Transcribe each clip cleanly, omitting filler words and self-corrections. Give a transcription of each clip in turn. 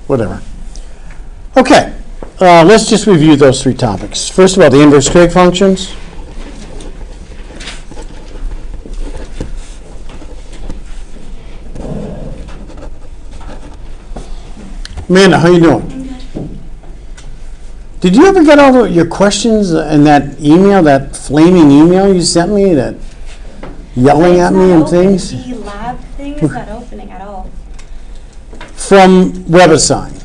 whatever. Okay, let's just review those three topics. First of all, the inverse trig functions. Amanda, how you doing? I'm good. Did you ever get all your questions in that email, that flaming email you sent me, that yelling at me and things? The lab thing is not opening at all. From WebAssign.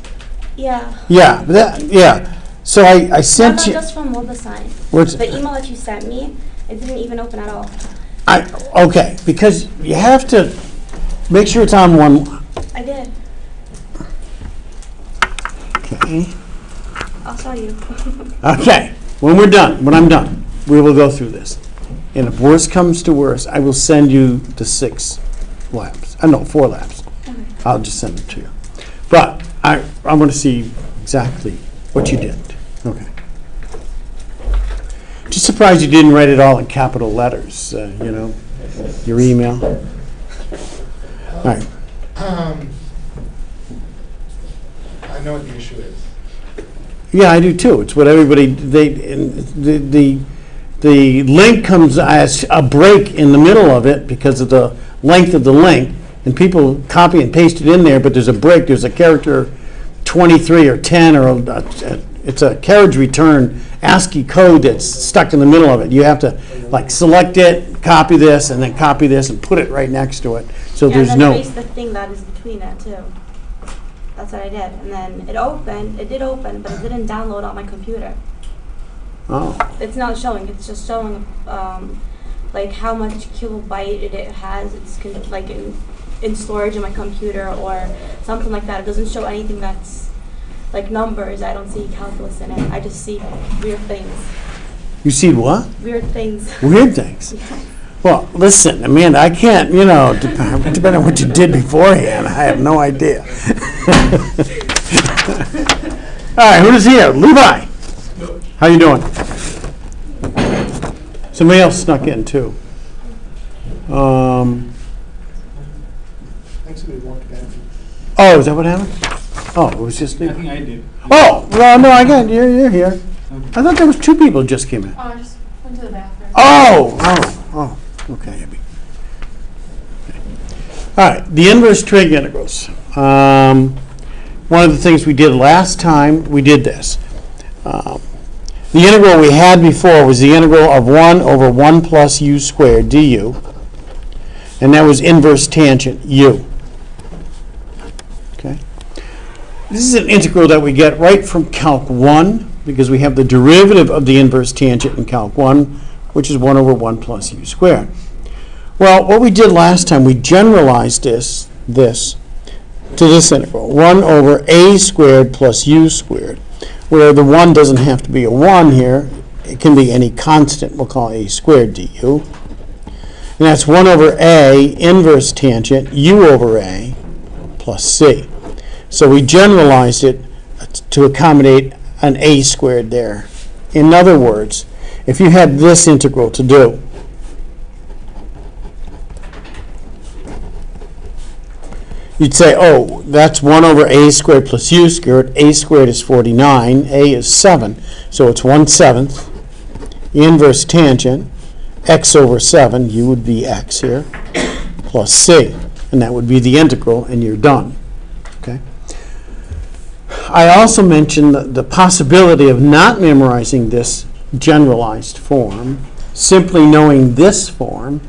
Yeah. Yeah. So I sent Not you. just from WebAssign. What's- The email that you sent me, it didn't even open at all. Okay, because you have to make sure it's on one. I did. Okay. I'll show you. Okay. When I'm done, we will go through this. And if worse comes to worse, I will send you the 6 labs. No, 4 labs. Okay. I'll just send it to you. But I want to see exactly what you did. Okay. Just surprised you didn't write it all in capital letters, your email. All right. I know what the issue is. Yeah, I do too. It's what everybody, the link comes as a break in the middle of it because of the length of the link, and people copy and paste it in there, but there's a break. There's a character 23 or 10, or it's a carriage return ASCII code that's stuck in the middle of it. You have to select it, copy this, and then copy this and put it right next to it. So there's and no. then erase the thing that is between it too. That's what I did. And then it did open, but it didn't download on my computer. Oh. It's not showing. It's just showing how much kilobyte it has. It's in storage in my computer or something like that. It doesn't show anything that's like numbers. I don't see calculus in it. I just see weird things. You see what? Weird things. Weird things. Well, listen, Amanda, I can't, depending on what you did beforehand, I have no idea. All right, who's here? Levi. How you doing? Somebody else snuck in too. Thanks for the work again. Oh, is that what happened? Oh, it was just I me. think I did. Oh, well, no, I got you're here. I thought there was 2 people who just came in. Oh, I just went to the bathroom. Oh, okay, Abby. All right, the inverse trig integrals. One of the things we did last time, we did this. The integral we had before was the integral of 1 over 1 plus u squared du, and that was inverse tangent u. Okay. This is an integral that we get right from Calc 1, because we have the derivative of the inverse tangent in Calc 1, which is 1 over 1 plus u squared. Well, what we did last time, we generalized this to this integral, 1 over a squared plus u squared, where the 1 doesn't have to be a 1 here. It can be any constant. We'll call a squared du. And that's 1 over a inverse tangent u over a plus c. So we generalized it to accommodate an a squared there. In other words, if you had this integral to do, you'd say, oh, that's 1 over a squared plus u squared. A squared is 49. A is 7. So it's 1/7 inverse tangent x over 7. U would be x here, plus c. And that would be the integral, and you're done. Okay. I also mentioned the possibility of not memorizing this generalized form, simply knowing this form,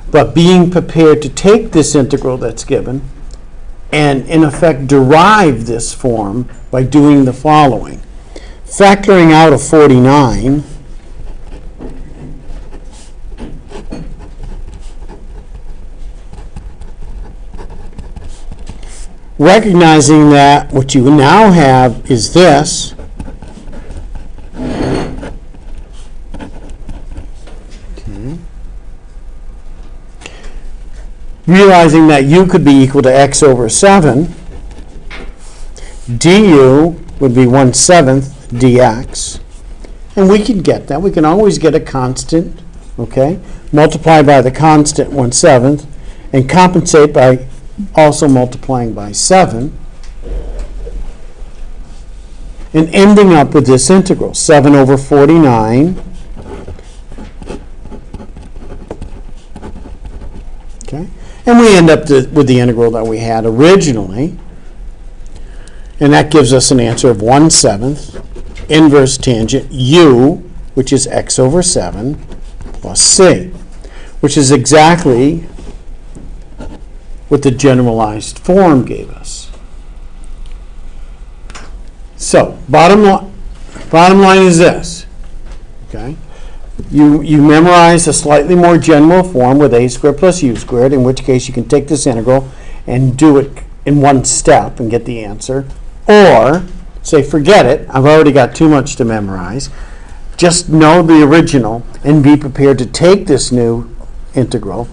but being prepared to take this integral that's given and, in effect, derive this form by doing the following. Factoring out of 49, recognizing that what you now have is this, realizing that u could be equal to x over 7, du would be 1/7 dx, and we can get that. We can always get a constant, okay? Multiply by the constant 1/7, and compensate by also multiplying by 7. and ending up with this integral, 7 over 49. Okay, and we end up with the integral that we had originally, and that gives us an answer of 1/7 inverse tangent u, which is x over 7, plus c, which is exactly what the generalized form gave us. So, bottom line is this, okay? You memorize a slightly more general form with a squared plus u squared, in which case you can take this integral and do it in one step and get the answer. Or, say, forget it, I've already got too much to memorize. Just know the original and be prepared to take this new integral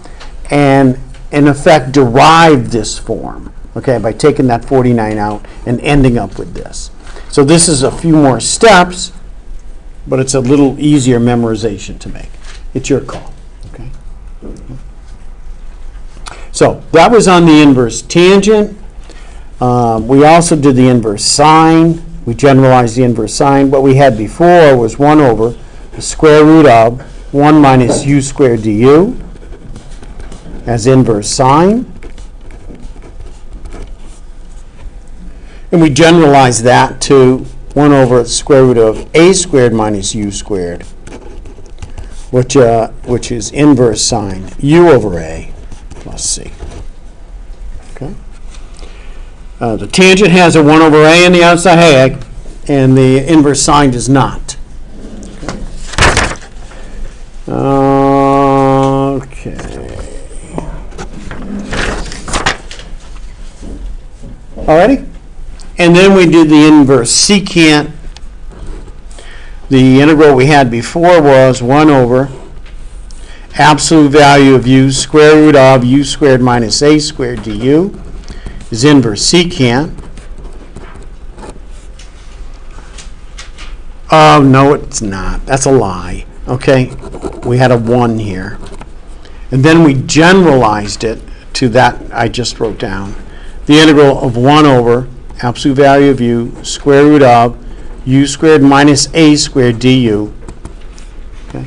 and, in effect, derive this form, okay, by taking that 49 out and ending up with this. So this is a few more steps, but it's a little easier memorization to make. It's your call, okay? So that was on the inverse tangent. We also did the inverse sine. We generalized the inverse sine. What we had before was 1 over the square root of 1 minus u squared du as inverse sine. And we generalized that to 1 over the square root of a squared minus u squared, which is inverse sine u over a plus c. Okay. The tangent has a 1 over a on the outside, and the inverse sine does not. Okay. Alrighty? And then we did the inverse secant. The integral we had before was 1 over absolute value of u square root of u squared minus a squared du is inverse secant. Oh, no, it's not. That's a lie. Okay? We had a 1 here. And then we generalized it to that I just wrote down. The integral of 1 over absolute value of u square root of u squared minus a squared du. Okay.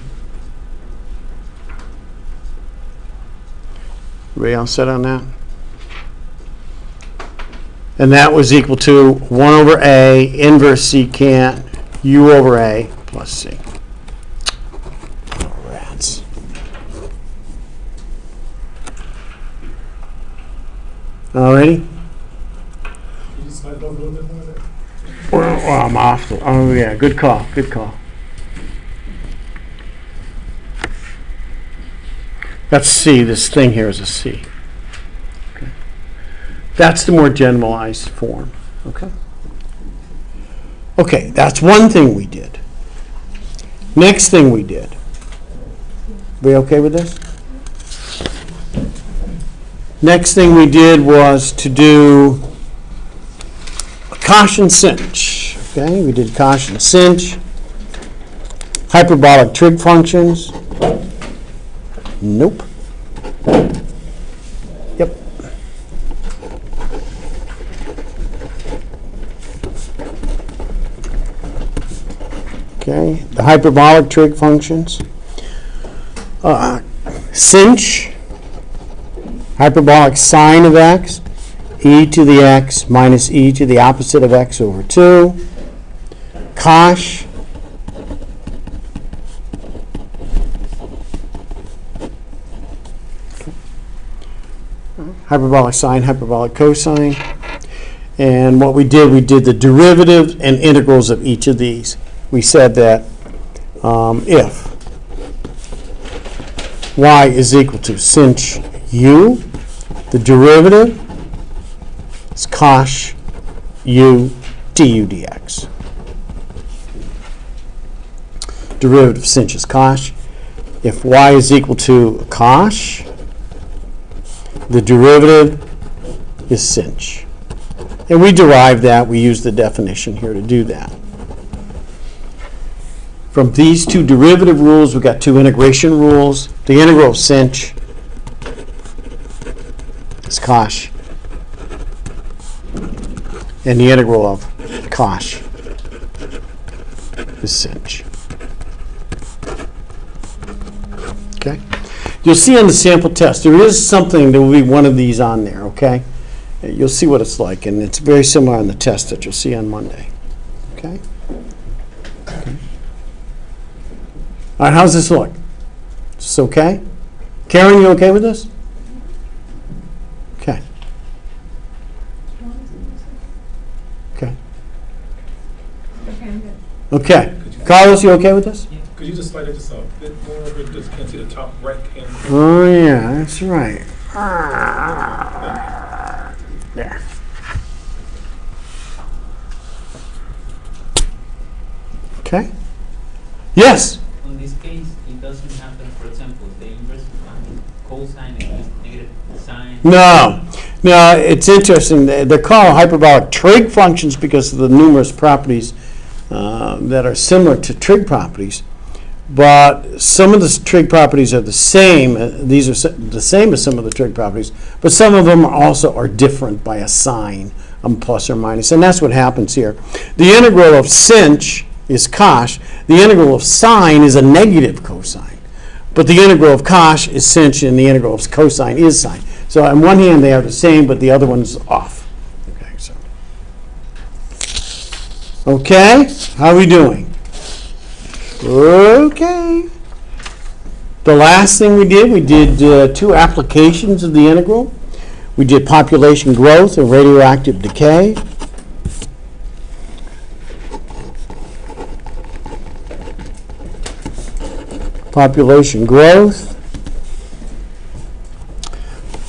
Everybody else set on that? And that was equal to 1 over a inverse secant u over a plus c. Oh, rats. Alrighty? Well, I'm off. Oh, yeah, good call, good call. That's C. This thing here is a C. Okay. That's the more generalized form. Okay. Okay, that's one thing we did. Next thing we did. We okay with this? Next thing we did was to do cosh and cinch. Okay, we did cosh and cinch. Hyperbolic trig functions. Nope. Yep. Okay, the hyperbolic trig functions. Cinch, hyperbolic sine of x, e to the x minus e to the opposite of x over 2. Cosh, hyperbolic sine, hyperbolic cosine. And what we did the derivatives and integrals of each of these. We said that if y is equal to sinh u, the derivative is cosh u du dx. Derivative of sinh is cosh. If y is equal to cosh, the derivative is sinh. And we derived that. We used the definition here to do that. From these two derivative rules, we've got two integration rules. The integral of sinh is cosh, and the integral of cosh is sinh. Okay? You'll see on the sample test, there is something, there will be one of these on there, okay? You'll see what it's like, and it's very similar on the test that you'll see on Monday. Okay? Okay. All right, how's this look? Is this okay? Karen, you okay with this? Okay. Okay. Okay. Carlos, you okay with this? Could you just slide it just a bit more over? Just can't see the top right hand. Oh, yeah, that's right. There. Okay. Yes? In this case, it doesn't happen, for example, the inverse cosine is negative sine. No. No, it's interesting. They're called hyperbolic trig functions because of the numerous properties that are similar to trig properties. But some of the trig properties are the same. These are the same as some of the trig properties, but some of them also are different by a sign, plus or minus, and that's what happens here. The integral of sinh is cosh. The integral of sine is a negative cosine, but the integral of cosh is sinh, and the integral of cosine is sine. So on one hand they are the same, but the other one's off. Okay, so okay, how are we doing? Okay. The last thing we did two applications of the integral. We did population growth and radioactive decay. Population growth.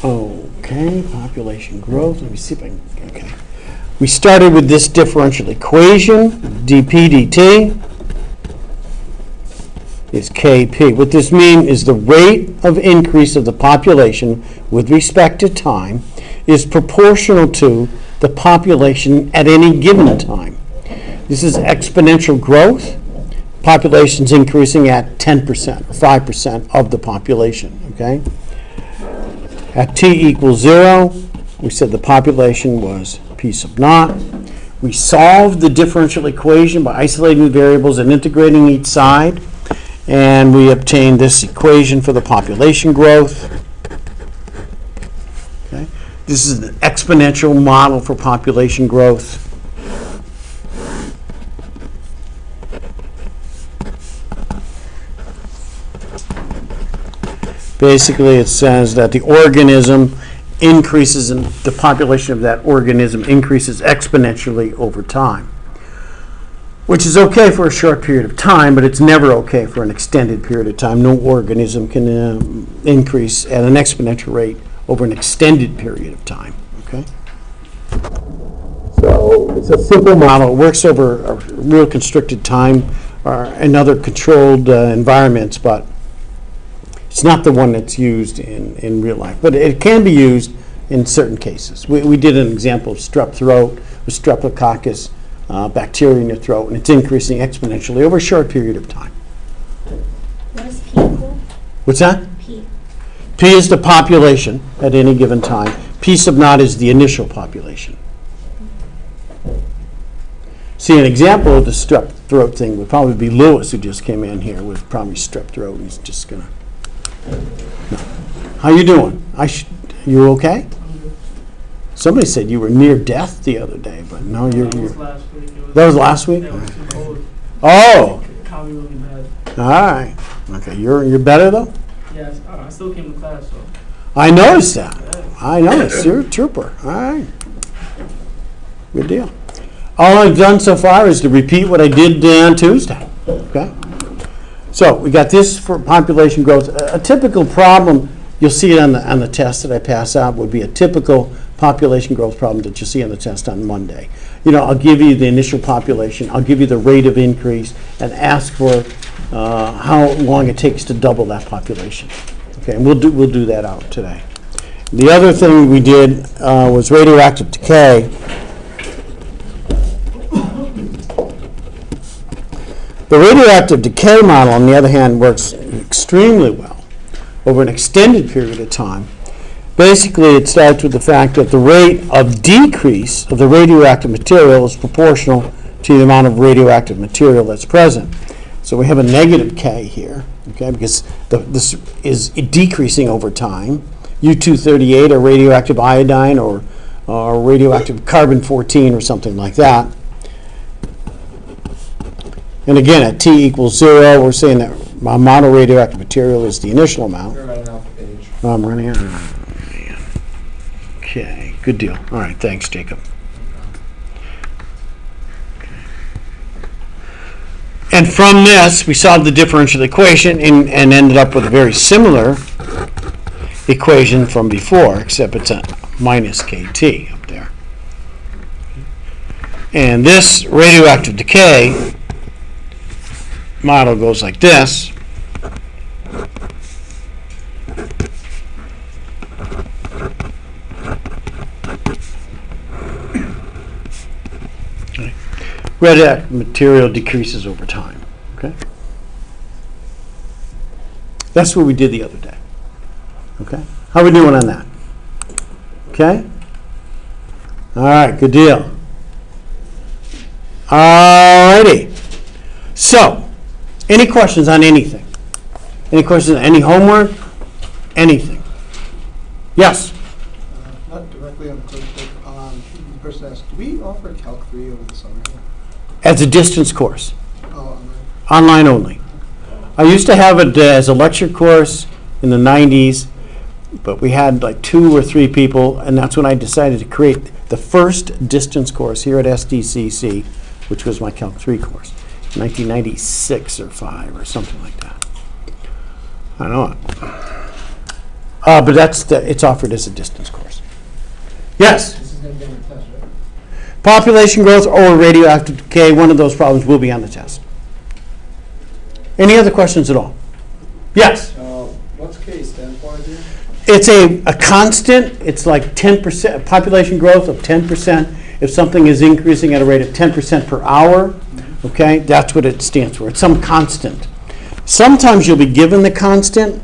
Okay, population growth. Let me see if I can, okay. We started with this differential equation, dp dt. Is Kp. What this means is the rate of increase of the population with respect to time is proportional to the population at any given time. This is exponential growth. Population's increasing at 10% or 5% of the population, okay? At t equals 0, we said the population was p sub naught. We solved the differential equation by isolating the variables and integrating each side. And we obtained this equation for the population growth. Okay. This is an exponential model for population growth. Basically, it says that the organism increases, and the population of that organism increases exponentially over time, which is okay for a short period of time, but it's never okay for an extended period of time. No organism can increase at an exponential rate over an extended period of time. Okay. So it's a simple model. It works over a real constricted time or in other controlled environments, but it's not the one that's used in real life. But it can be used in certain cases. We did an example of strep throat with streptococcus bacteria in your throat, and it's increasing exponentially over a short period of time. What is P equal? What's that? P. P is the population at any given time. P sub naught is the initial population. See, an example of the strep throat thing would probably be Lewis, who just came in here with probably strep throat. He's just gonna. No. How you doing? You okay? Somebody said you were near death the other day, but no, you're. Last week. That was last week? It was too cold. Oh. It caught me really bad. All right. Okay, you're better though? Yes, I still came to class, so. I noticed that. I noticed. You're a trooper. All right. Good deal. All I've done so far is to repeat what I did on Tuesday. Okay? So we got this for population growth. A typical problem, you'll see it on the test that I pass out, would be a typical population growth problem that you see on the test on Monday. You know, I'll give you the initial population, I'll give you the rate of increase, and ask for how long it takes to double that population. Okay, and we'll do that out today. The other thing we did was radioactive decay. The radioactive decay model, on the other hand, works extremely well over an extended period of time. Basically, it starts with the fact that the rate of decrease of the radioactive material is proportional to the amount of radioactive material that's present. So we have a negative K here, okay, because this is decreasing over time. U-238 or radioactive iodine or radioactive carbon-14 or something like that. And again, at T equals 0, we're saying that amount of radioactive material is the initial amount. You're running off the page. I'm running out. Okay, good deal. All right, thanks, Jacob. And from this, we solved the differential equation and ended up with a very similar equation from before, except it's a minus KT up there. And this radioactive decay model goes like this. Radioactive material decreases over time. Okay? That's what we did the other day. Okay? How are we doing on that? Okay? All right, good deal. All righty. So, any questions on anything? Any questions? Any homework? Anything? Yes? Not directly on the quiz book. The person asked, do we offer Calc 3 over the summer? As a distance course. Oh, Online only. I used to have it as a lecture course in the 90s, but we had like 2 or 3 people, and that's when I decided to create the first distance course here at SDCC, which was my Calc 3 course, 1996 or 5 or something like that. I know it. But it's offered as a distance course. Yes? This is going to be on the test, right? Population growth or radioactive decay, one of those problems will be on the test. Any other questions at all? Yes? What's K stand for here? It's a constant. It's like 10%, population growth of 10%. If something is increasing at a rate of 10% per hour, okay, that's what it stands for. It's some constant. Sometimes you'll be given the constant.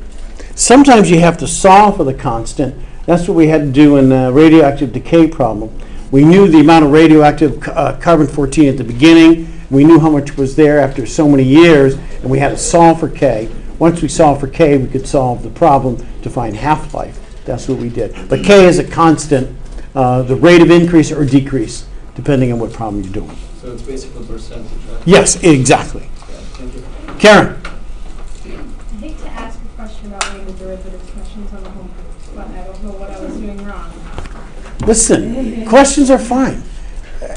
Sometimes you have to solve for the constant. That's what we had to do in the radioactive decay problem. We knew the amount of radioactive carbon-14 at the beginning. We knew how much was there after so many years, and we had to solve for K. Once we solved for K, we could solve the problem to find half-life. That's what we did. But K is a constant, the rate of increase or decrease, depending on what problem you're doing. So it's basically percentage, right? Yes, exactly. Yeah, thank you. Karen? I hate to ask a question about one of the derivatives questions on the homework, but I don't know what I was doing wrong. Listen, questions are fine.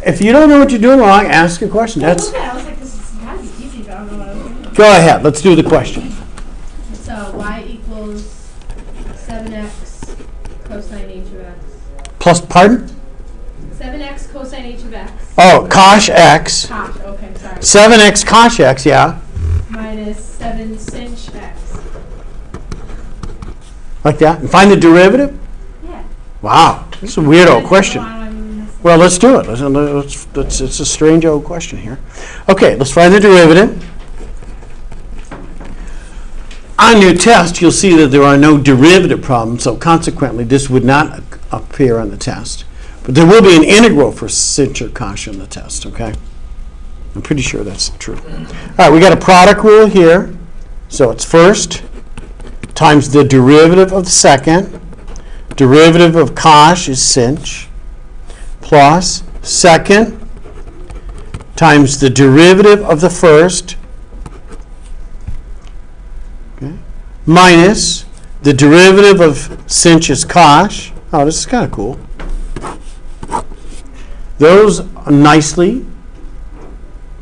If you don't know what you're doing wrong, ask a question. That's. Okay, I was like, this is gotta be easy, but I don't know what I was doing. Go ahead. Let's do the question. So y equals 7x cosine h of x. Plus, pardon? 7x cosine h of x. Oh, cosh x. Cosh, okay, sorry. 7x cosh x, yeah. Minus 7 sinh x. Like that. And find the derivative? Yeah. Wow. This is a weird old question. Well, Well, let's do it. It's a strange old question here. Okay, let's find the derivative. On your test, you'll see that there are no derivative problems, so consequently, this would not appear on the test. But there will be an integral for sinh or cosh on the test, okay? I'm pretty sure that's true. All right, we got a product rule here. So it's first times the derivative of the second. Derivative of cosh is sinh, plus second times the derivative of the first, okay, minus the derivative of sinh is cosh. Oh, this is kind of cool. Those nicely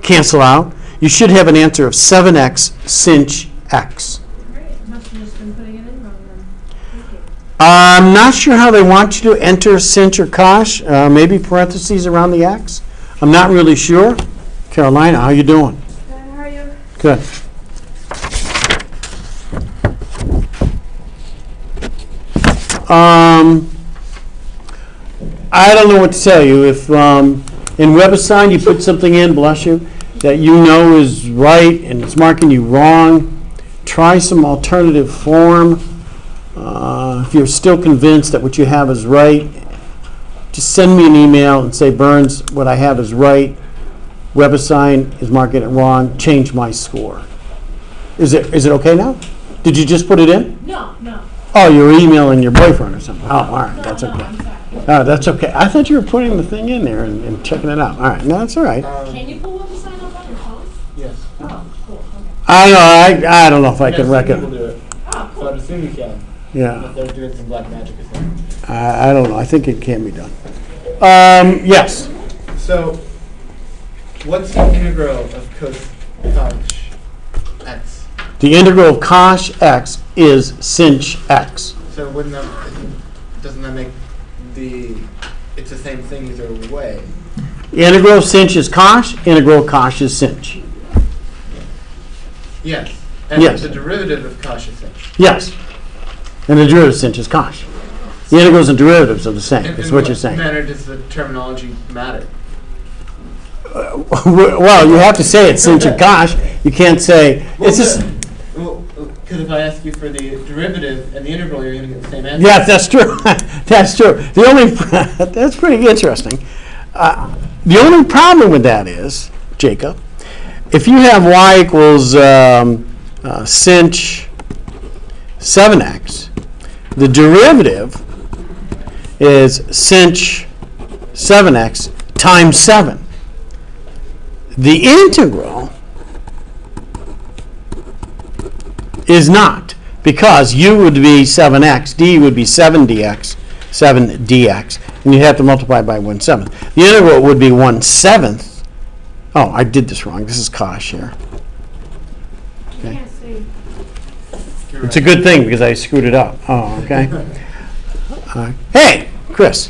cancel out. You should have an answer of 7x sinh x. Great, must have just been putting it in wrong then. Thank you. I'm not sure how they want you to enter sinh or cosh. Maybe parentheses around the x. I'm not really sure. Carolina, how you doing? Good, how are you? Good. I don't know what to tell you. If in WebAssign you put something in, bless you, that you know is right and it's marking you wrong, try some alternative form. If you're still convinced that what you have is right, just send me an email and say, Burns, what I have is right. WebAssign is marking it wrong, change my score. Is it okay now? Did you just put it in? No, no. Oh, you're emailing your boyfriend or something. Oh, all right, No, that's no, okay. I'm sorry. Oh, that's okay. I thought you were putting the thing in there and checking it out. All right, no, that's all right. Can you pull up the sign up on your phone? Yes. Oh, cool, okay. I don't know if I can People reckon. do it, Oh, so cool. I'd assume you can. Yeah, If they're doing some black magic or something. I don't know. I think it can be done. Yes. So, what's the integral of cos x? The integral of cosh x is sinh x. So doesn't that make it's the same thing either way? Integral of sinh is cosh. Integral of cosh is sinh. Yes. And Yes. the derivative of cosh is x. Yes. And the derivative of sinh is cosh. The integrals and derivatives are the same. In That's what you're saying. manner does the terminology matter? Well, you have to say it's sinh and cosh. You can't say it's just. Because if I ask you for the derivative and the integral, you're going to get the same answer. Yes, that's true. That's true. The only that's pretty interesting. The only problem with that is, Jacob, if you have y equals sinh 7x, the derivative is sinh 7x times 7. The integral is not, because u would be 7x, d would be 7dx, and you have to multiply by 1/7. The integral would be 1/7. Oh, I did this wrong. This is cosh here. You can't see. It's a good thing because I screwed it up. Oh, okay. Hey, Chris.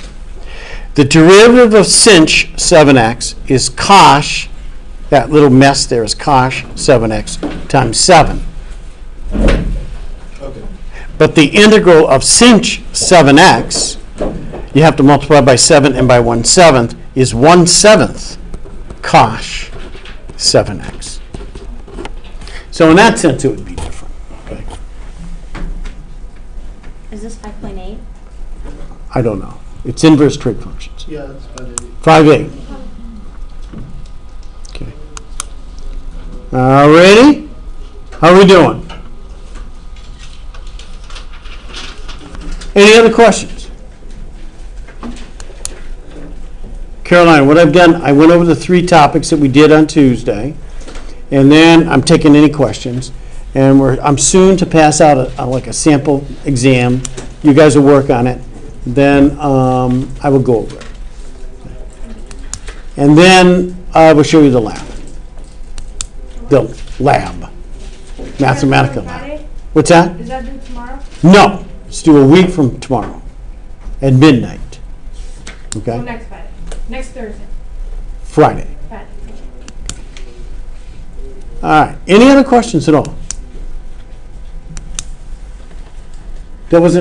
The derivative of sinh 7x is cosh, that little mess there is cosh 7x times 7. Okay. But the integral of sinh 7x, you have to multiply by 7 and by 1/7, is 1/7 cosh 7x. So in that sense, it would be different. Okay. Is this 5.8? I don't know. It's inverse trig functions. Yeah, that's about it. 5/8. Okay. Ready? How are we doing? Any other questions? Caroline, what I've done, I went over the 3 topics that we did on Tuesday, and then I'm taking any questions, and I'm soon to pass out like a sample exam. You guys will work on it. Then I will go over it. And then I will show you the lab. The lab. Mathematical lab. Friday? What's that? Is that due tomorrow? No. Let's do a week from tomorrow at midnight. Oh, Okay? next Friday. Next Thursday. Friday. Friday. All right. Any other questions at all? That was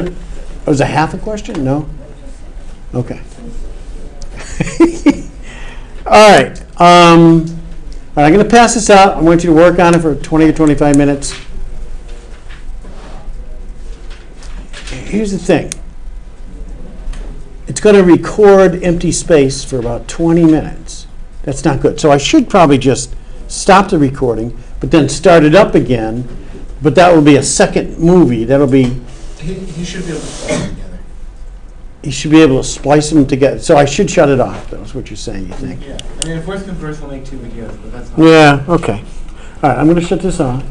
a half a question? No? Okay. All right. I'm going to pass this out. I want you to work on it for 20 or 25 minutes. Here's the thing. It's going to record empty space for about 20 minutes. That's not good. So I should probably just stop the recording, but then start it up again. But that will be a second movie. That'll be... He should be able to put them together. You should be able to splice them together. So I should shut it off. That's what you're saying, you think? Yeah. I mean, if worse comes worse, we'll make 2 videos, but that's not. Yeah, okay. All right, I'm going to shut this off.